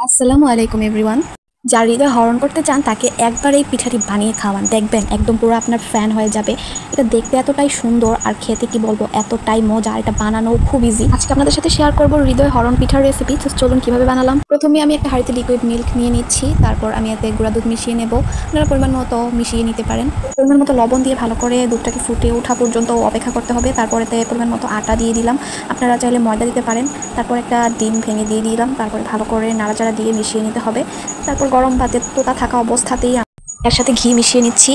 আসসালামু আলাইকুম এভরিওয়ান। যার হৃদয় হরণ করতে চান তাকে একবার এই পিঠাটি বানিয়ে খাওয়ান, দেখবেন একদম পুরো আপনার ফ্যান হয়ে যাবে। এটা দেখতে এতটাই সুন্দর আর খেতে কি বলবো এতটাই মজা। এটা বানানো খুব ইজি। আজকে আপনাদের সাথে শেয়ার করবো হৃদয় হরণ পিঠার রেসিপি। চলুন কিভাবে বানালাম। প্রথমে আমি একটা হাঁড়িতে লিকুইড মিল্ক নিয়ে নিচ্ছি, তারপর আমি এতে গুঁড়া দুধ মিশিয়ে নেব। আপনারা পরিমাণ মতো মিশিয়ে নিতে পারেন। পরিমাণ মতো লবণ দিয়ে ভালো করে দুধটাকে ফুটে ওঠা পর্যন্ত অপেক্ষা করতে হবে। তারপর এতে পরিমাণ মতো আটা দিয়ে দিলাম, আপনারা চাইলে ময়দা দিতে পারেন। তারপর একটা ডিম ভেঙে দিয়ে দিলাম, তারপরে ভালো করে নাড়াচাড়া দিয়ে মিশিয়ে নিতে হবে। তারপর গরম ভাতে তোতা থাকা অবস্থাতেই এর সাথে ঘি মিশিয়ে নিচ্ছি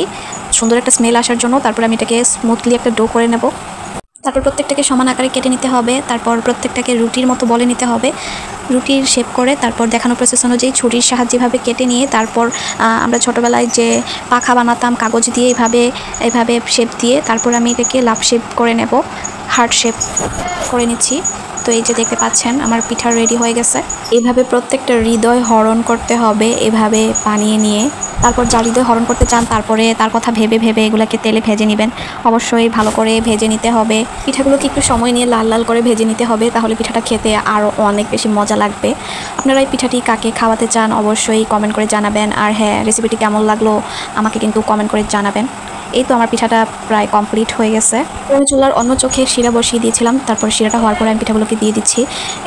সুন্দর একটা স্মেল আসার জন্য। তারপর আমি এটাকে স্মুথলি একটা ডো করে নেব। তারপর প্রত্যেকটাকে সমান আকারে কেটে নিতে হবে। তারপর প্রত্যেকটাকে রুটির মতো বলে নিতে হবে, রুটির শেপ করে। তারপর দেখানো প্রসেস অনুযায়ী ছুরির সাহায্যে এভাবে কেটে নিয়ে তারপর আমরা ছোটোবেলায় যে পাখা বানাতাম কাগজ দিয়ে এইভাবে শেপ দিয়ে তারপর আমি এটাকে লাভ শেপ করে নেব, হার্ট শেপ করে নিচ্ছি। তো এই যে দেখতে পাচ্ছেন আমার পিঠা রেডি হয়ে গেছে। এভাবে প্রত্যেকটা হৃদয় হরণ করতে হবে, এভাবে বানিয়ে নিয়ে। তারপর যা হৃদয় হরণ করতে চান তারপরে তার কথা ভেবে ভেবে এগুলোকে তেলে ভেজে নেবেন। অবশ্যই ভালো করে ভেজে নিতে হবে। পিঠাগুলোকে একটু সময় নিয়ে লাল লাল করে ভেজে নিতে হবে, তাহলে পিঠাটা খেতে আরও অনেক বেশি মজা লাগবে। আপনারা এই পিঠাটি কাকে খাওয়াতে চান অবশ্যই কমেন্ট করে জানাবেন। আর হ্যাঁ, রেসিপিটি কেমন লাগলো আমাকে কিন্তু কমেন্ট করে জানাবেন। এই তো আমার পিঠাটা প্রায় কমপ্লিট হয়ে গেছে। আমি চুলার অন্য চোখে শিরা বসিয়ে দিয়েছিলাম, তারপর শিরাটা হওয়ার পরে আমি পিঠাগুলোকে দিয়ে দিচ্ছি।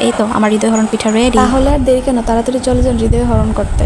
এই তো আমার হৃদয় হরণ পিঠা রেডি। তাহলে আর দেরি কেন, তাড়াতাড়ি চলে যান হৃদয় হরণ করতে।